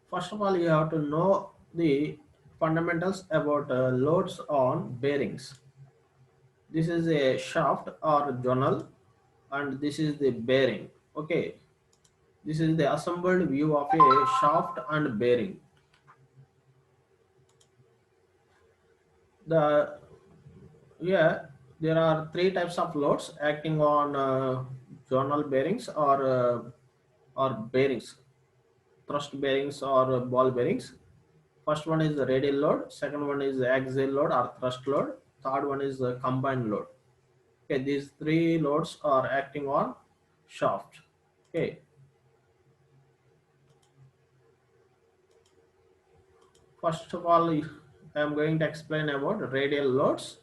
First of all, you have to know the fundamentals about loads on bearings. This is a shaft or journal, and this is the bearing. Okay, this is the assembled view of a shaft and bearing. The Yeah, there are three types of loads acting on journal bearings or bearings, thrust bearings or ball bearings. First one is the radial load, second one is the axial load or thrust load, third one is the combined load. Okay, these three loads are acting on shaft. Okay, first of all, I am going to explain about radial loads.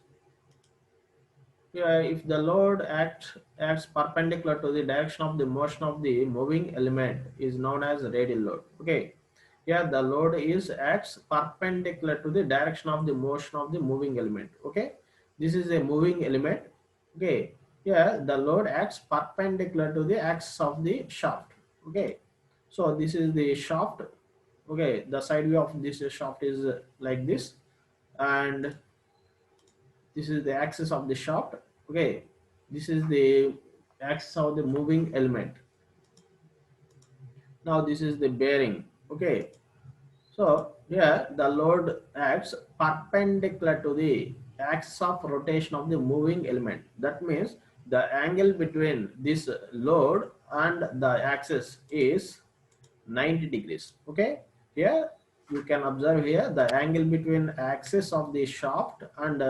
Yeah, if the load acts perpendicular to the direction of the motion of the moving element is known as radial load. Okay. Yeah, the load is acts perpendicular to the direction of the motion of the moving element. Okay. This is a moving element. Okay. Yeah, the load acts perpendicular to the axis of the shaft. Okay. So this is the shaft. Okay. The side view of this shaft is like this, and this is the axis of the shaft. Okay, this is the axis of the moving element. Now this is the bearing. Okay, so here the load acts perpendicular to the axis of rotation of the moving element. That means the angle between this load and the axis is 90 degrees. Okay, here you can observe here the angle between axis of the shaft and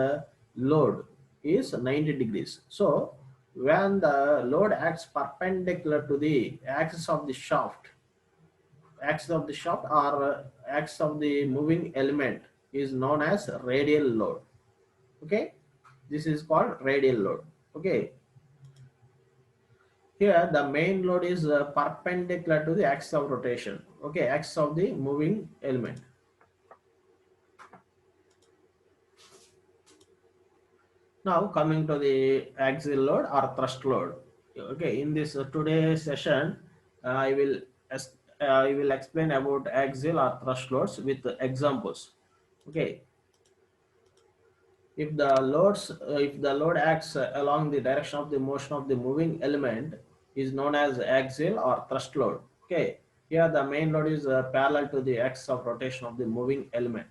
load is 90 degrees. So when the load acts perpendicular to the axis of the shaft or axis of the moving element is known as radial load. Okay, this is called radial load. Okay, here the main load is perpendicular to the axis of rotation. Okay, axis of the moving element. Now coming to the axial load or thrust load. Okay, in this today's session, I will I will explain about axial or thrust loads with examples. Okay, if the load acts along the direction of the motion of the moving element is known as axial or thrust load. Okay, here the main load is parallel to the axis of rotation of the moving element.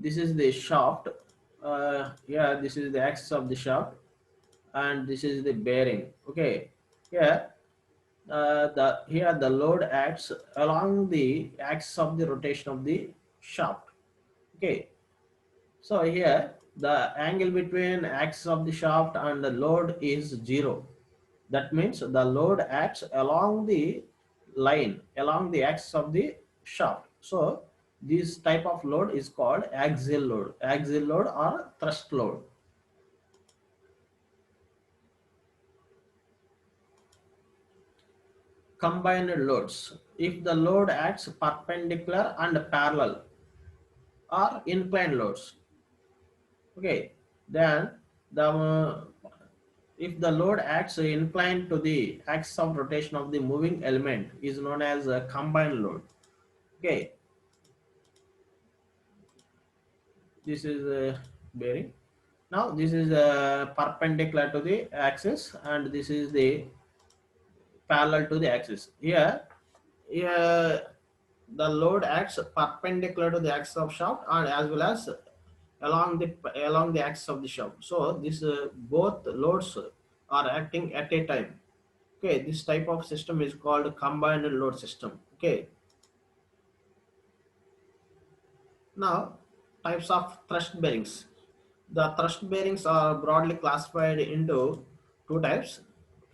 This is the shaft. Yeah, this is the axis of the shaft, and this is the bearing. Okay, here here the load acts along the axis of the rotation of the shaft. Okay, so here the angle between axis of the shaft and the load is 0. That means the load acts along the line, along the axis of the shaft. So this type of load is called axial load or thrust load. Combined loads. If the load acts perpendicular and parallel or inclined loads. Okay, then if the load acts inclined to the axis of rotation of the moving element is known as a combined load. Okay, this is a bearing. Now this is perpendicular to the axis, and this is the parallel to the axis. Here the load acts perpendicular to the axis of shaft and as well as along the axis of the shaft. So this both loads are acting at a time. Okay, this type of system is called combined load system. Okay, now types of thrust bearings. The thrust bearings are broadly classified into two types.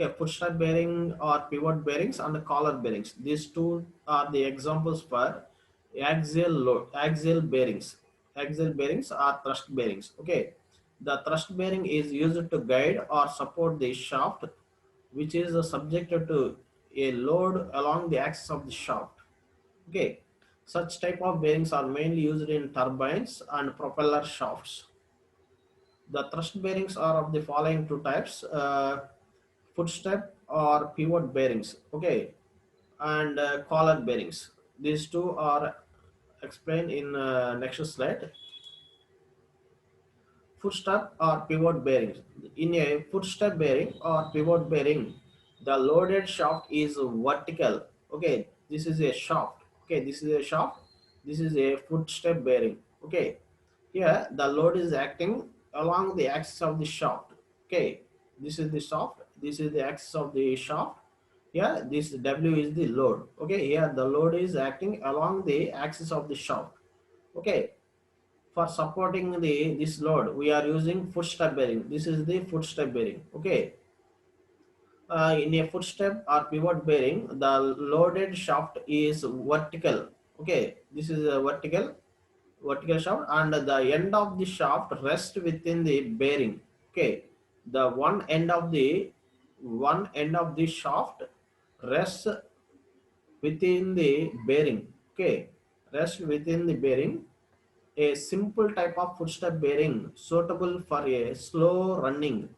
Okay, footstrap bearing or pivot bearings and collar bearings. These two are the examples for axial bearings. Axial bearings are thrust bearings. Okay, the thrust bearing is used to guide or support the shaft, which is subjected to a load along the axis of the shaft. Okay, such type of bearings are mainly used in turbines and propeller shafts. The thrust bearings are of the following two types: footstep or pivot bearings. Okay, and collar bearings. These two are explained in next slide. Footstep or pivot bearings. In a footstep bearing or pivot bearing, the loaded shaft is vertical. Okay, this is a shaft. Okay, this is a shaft. This is a footstep bearing. Okay, here the load is acting along the axis of the shaft. Okay, this is the shaft. This is the axis of the shaft. Here, this W is the load. Okay, here the load is acting along the axis of the shaft. Okay, for supporting the this load we are using footstep bearing. This is the footstep bearing. Okay, in a footstep or pivot bearing the loaded shaft is vertical. Okay, this is a vertical shaft and the end of the shaft rests within the bearing. Okay, the one end of the shaft rests within the bearing. Okay, rests within the bearing. A simple type of footstep bearing suitable for a slow running,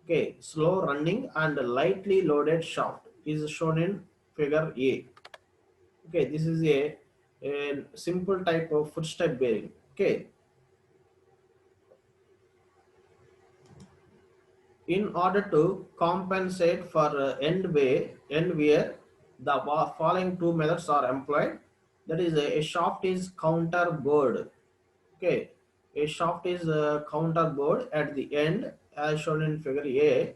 okay, slow running and lightly loaded shaft is shown in figure A. Okay, this is a simple type of footstep bearing. Okay, in order to compensate for end wear, the following two methods are employed. That is, a shaft is counterbored. Okay, a shaft is counterbored at the end as shown in figure A,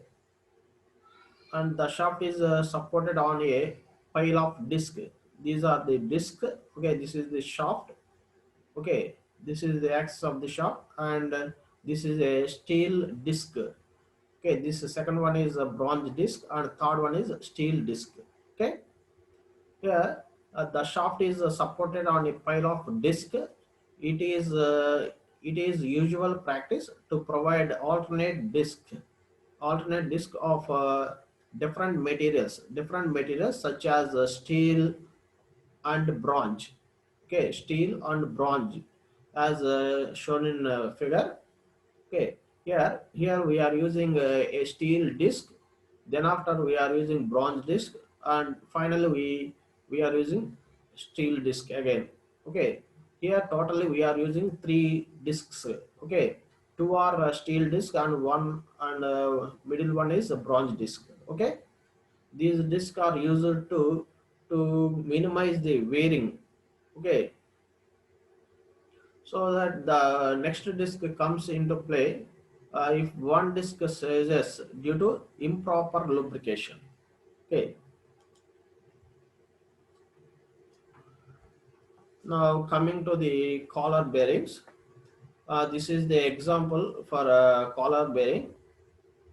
and the shaft is supported on a pile of disc. These are the disc. Okay, this is the shaft. Okay, this is the axis of the shaft, and this is a steel disc. Okay, this second one is a bronze disc, and third one is steel disc. Okay, here the shaft is supported on a pile of disc. It is uh, it is usual practice to provide alternate disc of different materials such as steel and bronze. Okay, steel and bronze as shown in figure. Okay, here we are using a steel disc, then after we are using bronze disc, and finally we are using steel disc again. Okay, here totally we are using three discs. Okay, two are steel disc and one and middle one is a bronze disc. Okay, these discs are used to minimize the wearing. Okay, so that the next disk comes into play if one disk seizes due to improper lubrication. Okay, now coming to the collar bearings, this is the example for a collar bearing.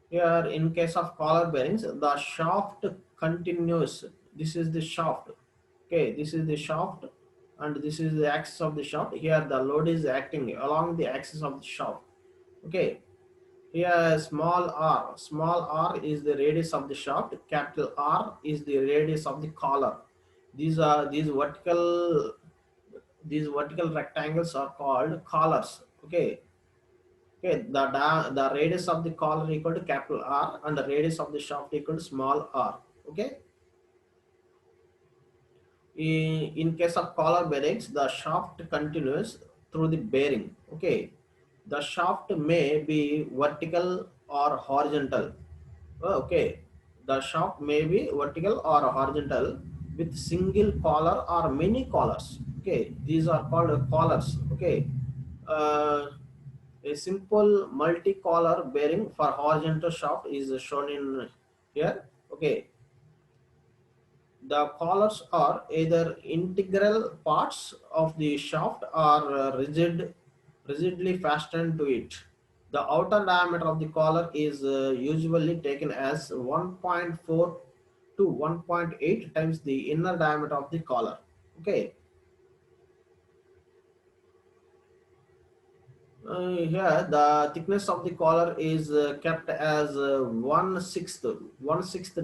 Here in case of collar bearings the shaft continues. This is the shaft. Okay, this is the shaft and this is the axis of the shaft. Here the load is acting along the axis of the shaft. Okay, here small r is the radius of the shaft, capital R is the radius of the collar. These are these vertical rectangles are called collars. Okay, okay, the radius of the collar equal to capital R and the radius of the shaft equal to small r. Okay, in case of collar bearings, the shaft continues through the bearing. Okay, the shaft may be vertical or horizontal. Okay, the shaft may be vertical or horizontal with single collar or many collars. Okay, these are called collars. Okay, uh, a simple multi-collar bearing for horizontal shaft is shown in here. Okay, the collars are either integral parts of the shaft or rigidly fastened to it. The outer diameter of the collar is usually taken as 1.4 to 1.8 times the inner diameter of the collar. Okay, here the thickness of the collar is kept as one sixth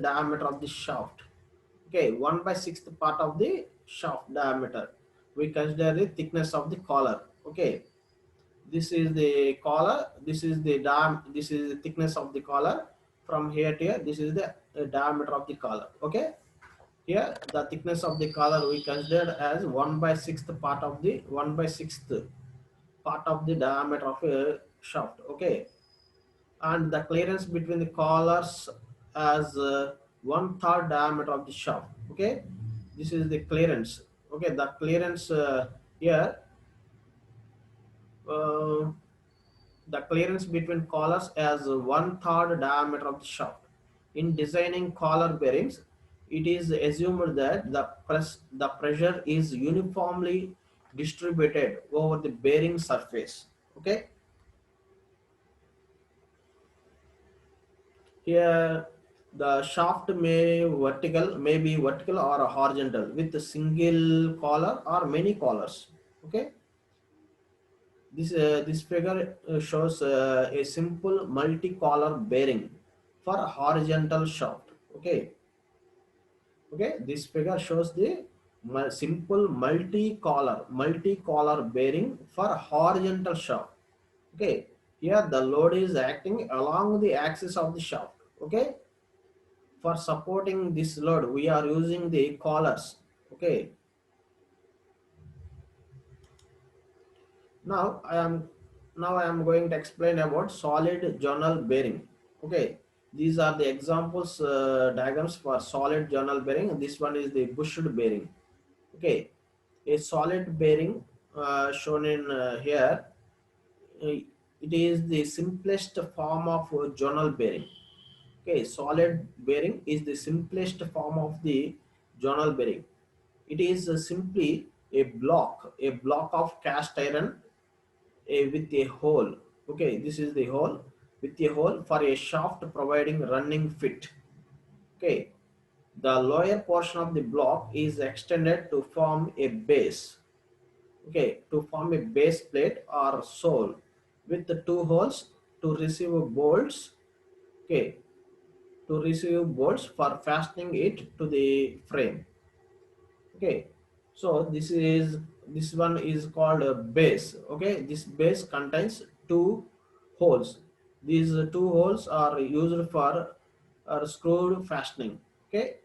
diameter of the shaft. Okay, 1/6 part of the shaft diameter. We consider the thickness of the collar. Okay, this is the collar. This is the This is the thickness of the collar from here to here. This is the diameter of the collar. Okay, Here, the thickness of the collar we consider as 1 by 6th part of the 1 by 6th part of the diameter of a shaft. Okay, and the clearance between the collars as one third diameter of the shaft. Okay, this is the clearance. Okay, the clearance here. Uh, the clearance between collars as one third diameter of the shaft. In designing collar bearings, it is assumed that the pressure is uniformly distributed over the bearing surface. Okay, here the shaft may be vertical or horizontal with a single collar or many collars. Okay, this figure shows a simple multi-collar bearing for horizontal shaft. Okay, okay. This figure shows the simple multi-collar bearing for horizontal shaft. Okay, here the load is acting along the axis of the shaft. Okay, for supporting this load, we are using the collars. Okay, Now I am now I am going to explain about solid journal bearing. Okay, these are the examples diagrams for solid journal bearing. This one is the bushed bearing. Okay, a solid bearing shown in here. It is the simplest form of journal bearing. Okay, solid bearing is the simplest form of the journal bearing. It is simply a block of cast iron with a hole. Okay, this is the hole with a hole for a shaft providing running fit. Okay, the lower portion of the block is extended to form a base. Okay, to form a base plate or sole with the two holes to receive bolts. Okay, to receive bolts for fastening it to the frame. Okay, so this one is called a base. Okay, this base contains two holes. These two holes are used for screwed fastening. Okay,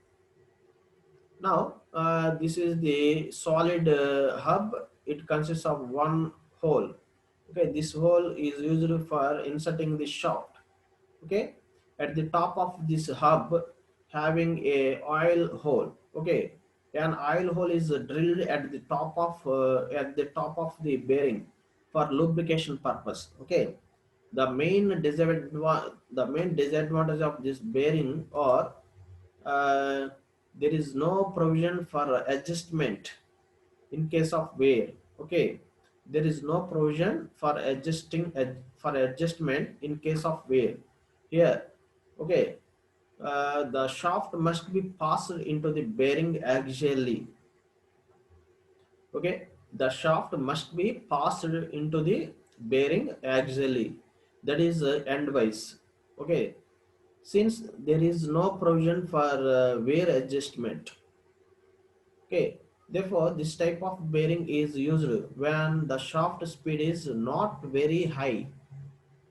now this is the solid hub. It consists of one hole. Okay, this hole is used for inserting the shaft. Okay, at the top of this hub having a oil hole. Okay, an oil hole is drilled at the top of the bearing for lubrication purpose. Okay, the main disadvantage of this bearing are uh, there is no provision for adjustment in case of wear. Okay, there is no provision for for adjustment in case of wear here. Okay, the shaft must be passed into the bearing axially. Okay, the shaft must be passed into the bearing axially, that is endwise. Okay, since there is no provision for wear adjustment. Okay, therefore this type of bearing is used when the shaft speed is not very high.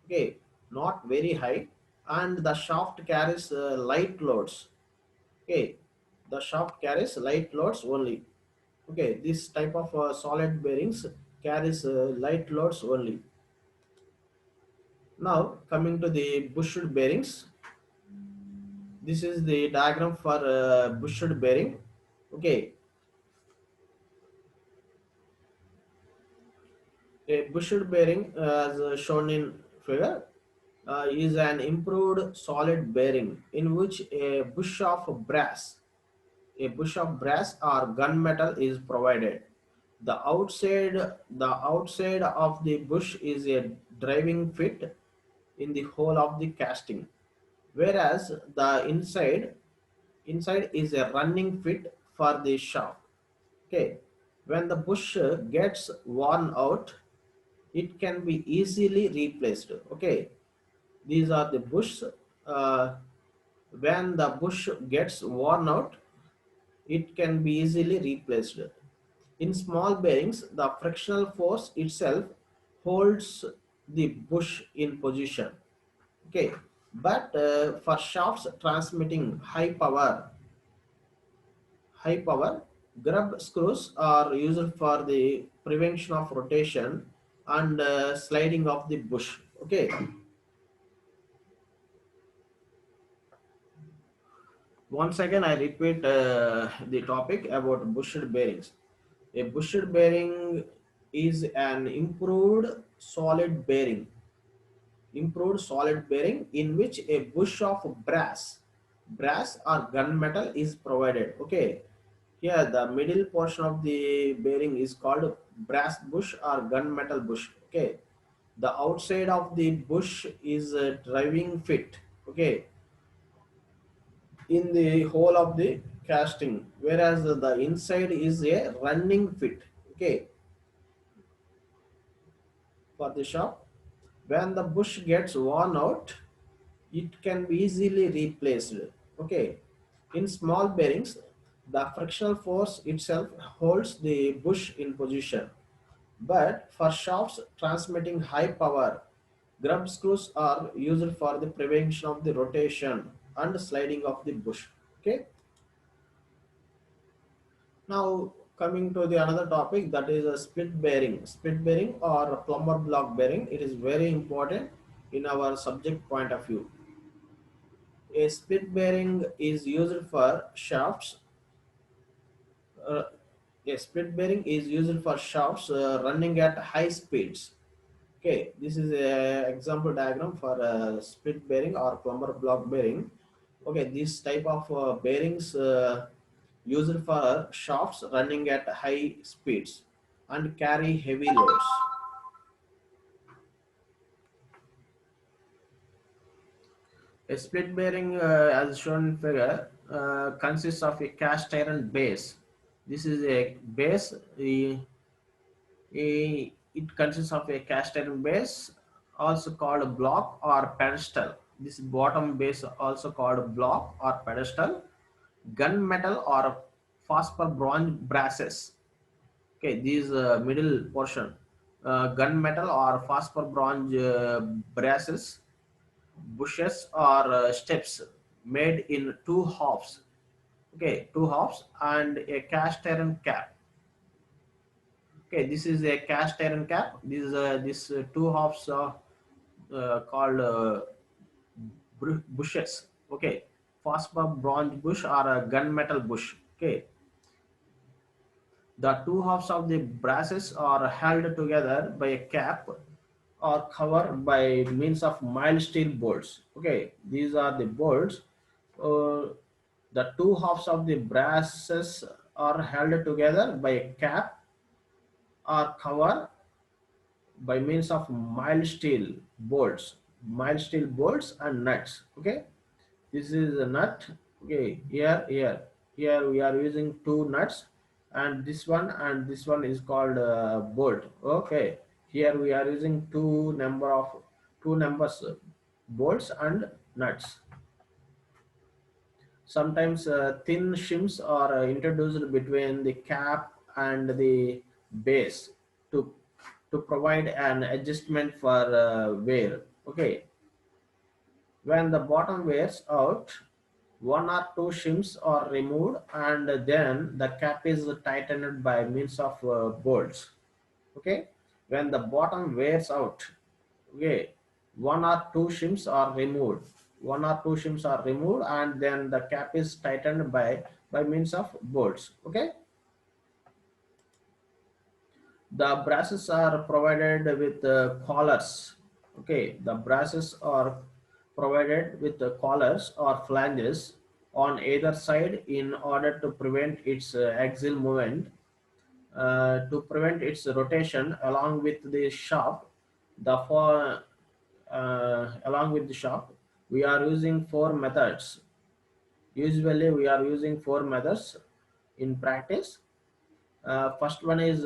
Okay, not very high, and the shaft carries light loads. Okay, the shaft carries light loads only. Okay, this type of solid bearings carries light loads only. Now coming to the bushed bearings, this is the diagram for bushed bearing. Okay, a bushed bearing, as shown in figure, is an improved solid bearing in which a bush of brass or gunmetal is provided. The outside of the bush is a driving fit in the whole of the casting, whereas the inside is a running fit for the shaft. Okay, when the bush gets worn out, it can be easily replaced. Okay, these are the bush. Uh, when the bush gets worn out, it can be easily replaced. In small bearings, the frictional force itself holds the bush in position. Okay, but for shafts transmitting high power, high power. Grub screws are used for the prevention of rotation and sliding of the bush. Okay. Once again, I repeat the topic about bushed bearings. A bushed bearing is an improved solid bearing in which a bush of brass or gunmetal is provided. Okay, here the middle portion of the bearing is called brass bush or gunmetal bush. Okay, the outside of the bush is a driving fit. Okay, in the whole of the casting, whereas the inside is a running fit. Okay, for the shop, when the bush gets worn out, it can be easily replaced. Okay, in small bearings, the frictional force itself holds the bush in position, but for shafts transmitting high power, grub screws are used for the prevention of the rotation and sliding of the bush. Okay, now coming to the another topic, that is a split bearing or plumber block bearing. It is very important in our subject point of view. A split bearing is used for shafts. Uh, a split bearing is used for shafts running at high speeds. Okay, this is a example diagram for a split bearing or plumber block bearing. Okay, this type of bearings used for shafts running at high speeds and carry heavy loads. A split bearing, as shown in figure, consists of a cast iron base. This is a base. It consists of a cast iron base, also called a block or pedestal. This bottom base also called a block or pedestal. Gunmetal or phosphor bronze brasses. Okay, these middle portion, gunmetal or phosphor bronze brasses, bushes or steps made in two halves. Okay, two halves and a cast iron cap. Okay, this is a cast iron cap. This two halves called bushes. Okay, phosphor bronze bush or a gunmetal bush. Okay, the two halves of the brasses are held together by a cap or cover by means of mild steel bolts. Okay, these are the bolts. Uh, the two halves of the brasses are held together by a cap or cover by means of mild steel bolts and nuts. Okay, this is a nut. Okay, here we are using two nuts, and this one is called bolt. Okay, here we are using two numbers bolts and nuts. Sometimes thin shims are introduced between the cap and the base to provide an adjustment for wear. Okay, when the bottom wears out, one or two shims are removed and then the cap is tightened by means of bolts. Okay, when the bottom wears out, okay, one or two shims are removed and then the cap is tightened by means of bolts. Okay, the brasses are provided with collars. Okay, the brasses are provided with the collars or flanges on either side in order to prevent its axial movement, to prevent its rotation along with the shaft. The for Along with the shaft, we are using four methods. Usually, we are using four methods in practice. First one is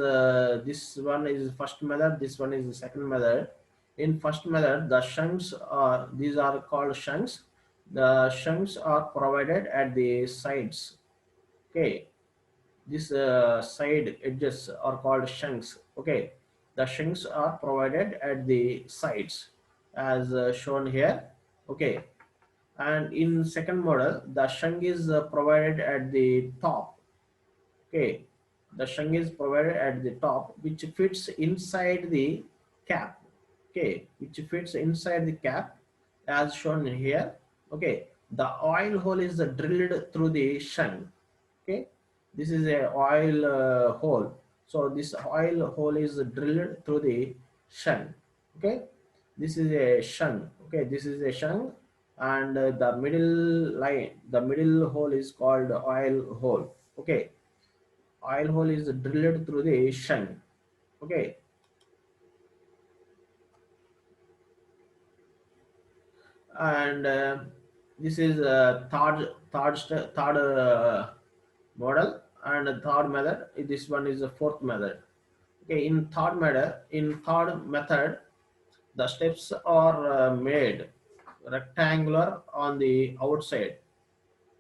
this one is first method. This one is the second method. In first method, the shunts are these are called shunts. The shunts are provided at the sides. Okay, these side edges are called shunts. Okay, the shunts are provided at the sides as shown here. Okay, and in second model, the shunt is provided at the top. Okay, the shung is provided at the top, which fits inside the cap. Okay, which fits inside the cap, as shown here. Okay, the oil hole is drilled through the shung. Okay, this is a oil hole. So this oil hole is drilled through the shung. Okay, this is a shung. Okay, this is a shung, and the middle line, the middle hole is called oil hole. Okay, oil hole is drilled through the shung. Okay, and this is third model, and third method. This one is the fourth method. Okay, in third method, the steps are made rectangular on the outside.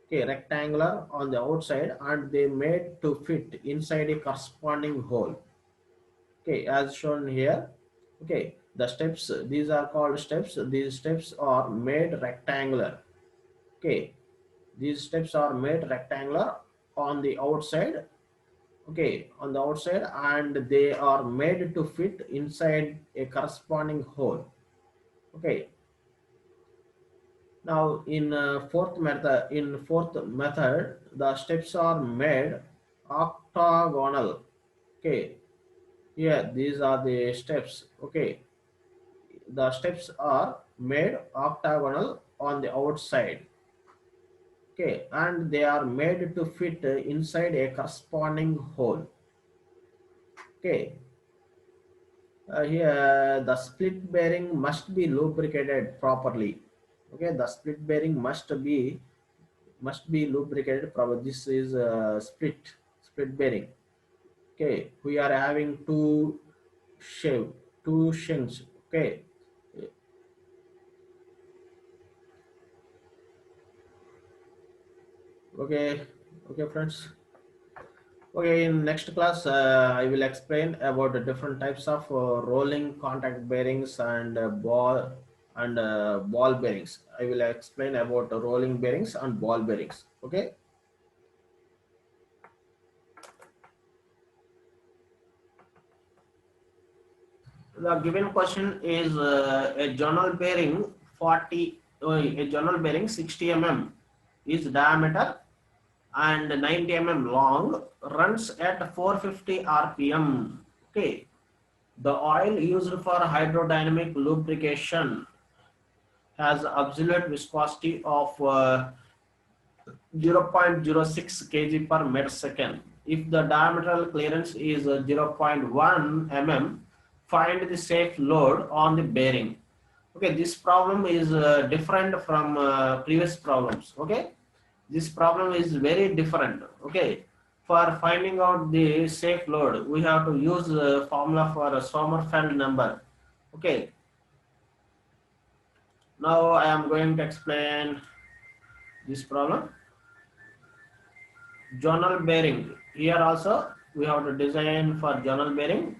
Okay, rectangular on the outside, and they made to fit inside a corresponding hole. Okay, as shown here. Okay, the steps, these are called steps. These steps are made rectangular. Okay, these steps are made rectangular on the outside. Okay, on the outside, and they are made to fit inside a corresponding hole. Okay, now in fourth method, the steps are made octagonal. Okay, here these are the steps. Okay, the steps are made octagonal on the outside. Okay, and they are made to fit inside a corresponding hole. Okay, here the split bearing must be lubricated properly. Okay, the split bearing must be lubricated properly. This is split bearing. Okay, we are having two shins. Okay, okay, okay, friends. Okay, in next class, I will explain about the different types of rolling contact bearings and ball bearings. I will explain about the rolling bearings and ball bearings. Okay. The given question is a journal bearing 60 mm is diameter and 90 mm long, runs at 450 rpm. Okay, the oil used for hydrodynamic lubrication has absolute viscosity of 0.06 kg per meter second. If the diametral clearance is 0.1 mm, find the safe load on the bearing. Okay, this problem is different from previous problems. Okay, this problem is very different. Okay, for finding out the safe load, we have to use the formula for a Sommerfeld number. Okay, now I am going to explain this problem. Journal bearing. Here also we have to design for journal bearing.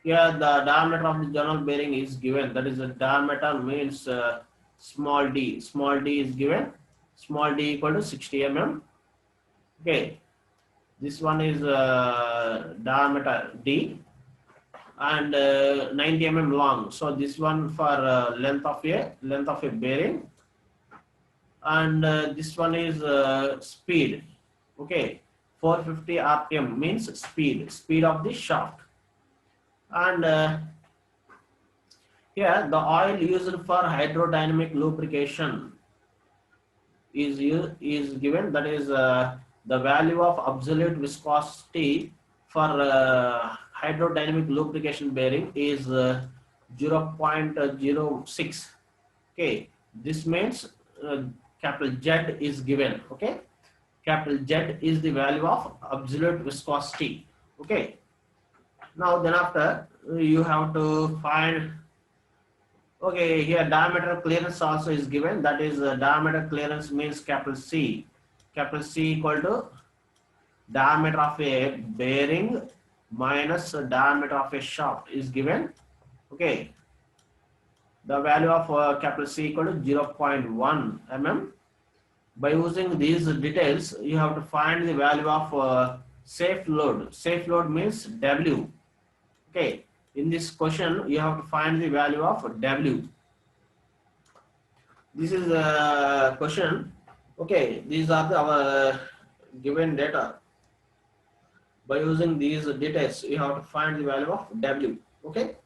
Here the diameter of the journal bearing is given. That is the diameter means small d. Small d is given. Small d equal to 60 mm. Okay. This one is diameter d and 90 mm long. So this one for length of a bearing, and this one is speed. Okay, 450 rpm means speed of the shaft, and here the oil used for hydrodynamic lubrication is given. That is the value of absolute viscosity for hydrodynamic lubrication bearing is 0.06. Okay, this means capital Z is given. Okay, capital Z is the value of absolute viscosity. Okay, now then after you have to find. Okay, here diameter clearance also is given. That is diameter clearance means capital C. Capital C equal to diameter of a bearing minus diameter of a shaft is given. Okay, the value of capital C equal to 0.1 mm. By using these details, you have to find the value of Safe load means W. Okay, in this question you have to find the value of W. This is a question. Okay, these are our given data. By using these details, you have to find the value of W. Okay,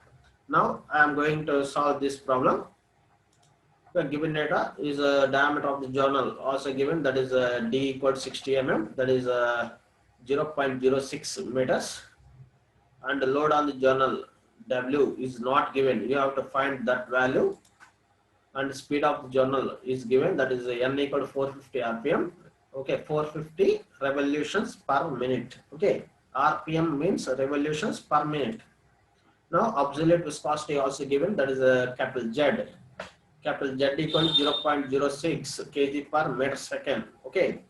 now I am going to solve this problem. The given data is a diameter of the journal also given, that is D equal to 60 mm, that is 0.06 meters, and the load on the journal W is not given. You have to find that value, and the speed of the journal is given, that is N equal to 450 RPM. Okay, 450 revolutions per minute. Okay, RPM means revolutions per minute. Now absolute viscosity also given, that is capital Z. Capital Z equal to 0.06 kg per meter second. Okay,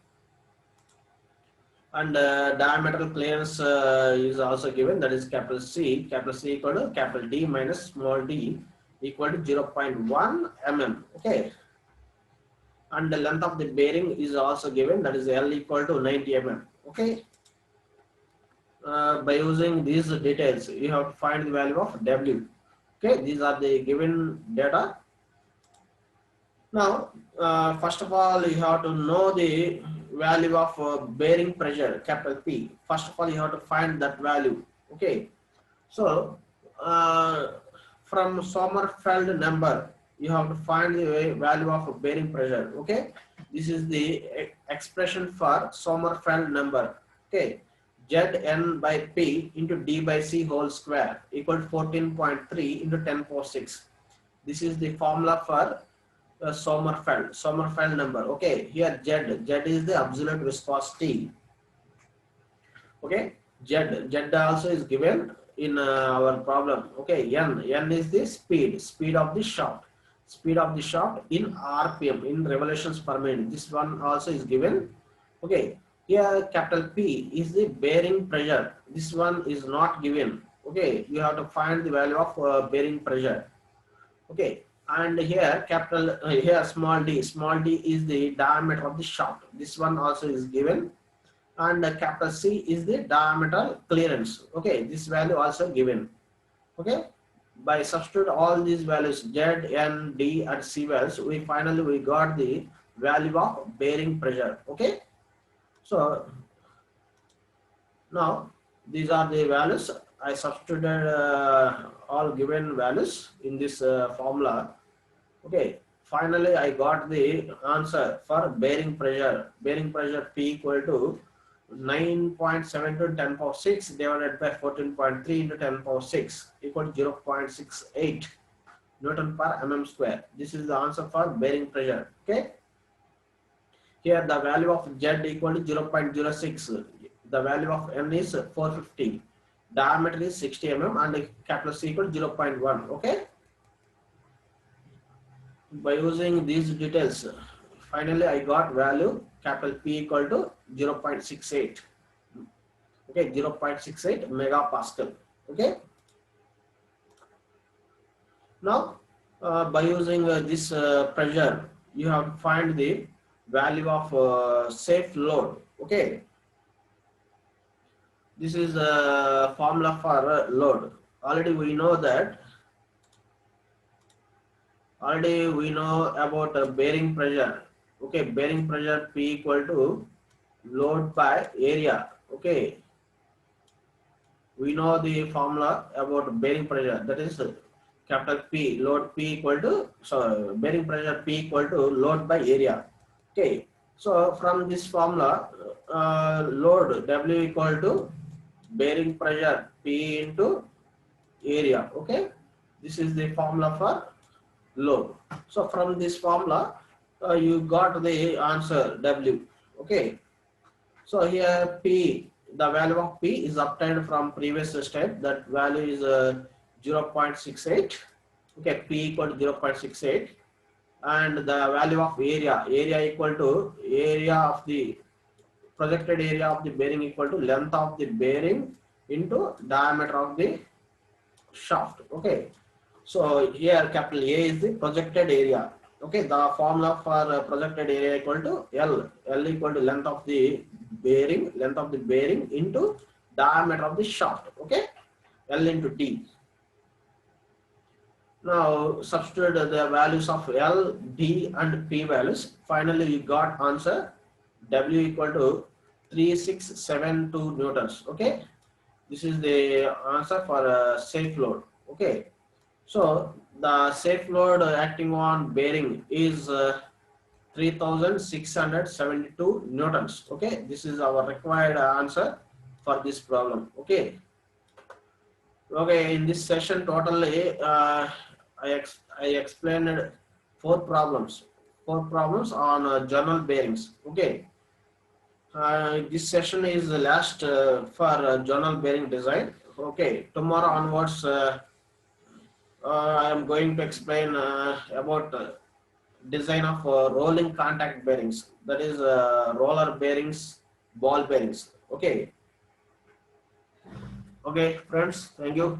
and diameter clearance is also given, that is capital C. Capital C equal to capital D minus small d equal to 0.1 mm. Okay, and the length of the bearing is also given, that is L equal to 90 mm. Okay, by using these details you have to find the value of W. Okay, these are the given data. Now, first of all, you have to know the value of bearing pressure, capital P. First of all, you have to find that value. Okay. So, from Sommerfeld number, you have to find the value of bearing pressure. Okay. This is the expression for Sommerfeld number. Okay. Zn by P into D by C whole square equal to 14.3 into 10 power 6. This is the formula for Sommerfeld number. Okay, here Z is the absolute viscosity. Okay, Z also is given in our problem. Okay, N is the speed of the shaft, in RPM, in revolutions per minute. This one also is given. Okay, here capital P is the bearing pressure. This one is not given. Okay, you have to find the value of bearing pressure. Okay, and here capital here small d is the diameter of the shaft. This one also is given, and capital C is the diameter clearance. Okay, this value also given. Okay, by substitute all these values Z, N, D and C values, we finally got the value of bearing pressure. Okay, so now these are the values. I substituted all given values in this formula. Okay, finally I got the answer for bearing pressure. Bearing pressure P equal to 9.7 to 10 power 6 divided by 14.3 into 10 power 6 equal to 0.68 Newton per mm square. This is the answer for bearing pressure. Okay, here the value of Z equal to 0.06. The value of N is 450. Diameter is 60 mm and capital C equal to 0.1. Okay, by using these details, finally I got value capital P equal to 0.68. Okay, 0.68 megapascal. Okay, now by using this pressure, you have to find the value of safe load. Okay, this is a formula for load. Already we know about bearing pressure. Okay, bearing pressure P equal to load by area. Okay, we know the formula about bearing pressure, that is capital P, load P equal to, bearing pressure P equal to load by area. Okay, so from this formula, load W equal to bearing pressure P into area. Okay, this is the formula for load. So from this formula, you got the answer W. Okay, so here P, the value of P is obtained from previous step. That value is 0.68. Okay, P equal to 0.68, and the value of area equal to area of the projected area of the bearing equal to length of the bearing into diameter of the shaft. Okay, so here capital A is the projected area. Okay, the formula for projected area equal to L equal to length of the bearing into diameter of the shaft. Okay, L into D. Now substitute the values of L, D and P values. Finally, we got answer W equal to 3672 newtons. Okay, this is the answer for safe load. Okay, so the safe load acting on bearing is 3672 newtons. Okay, this is our required answer for this problem. Okay. Okay, in this session totally I explained four problems on journal bearings. Okay, this session is the last for journal bearing design. Okay, tomorrow onwards I am going to explain about design of rolling contact bearings, that is roller bearings, ball bearings. Okay, okay friends, thank you.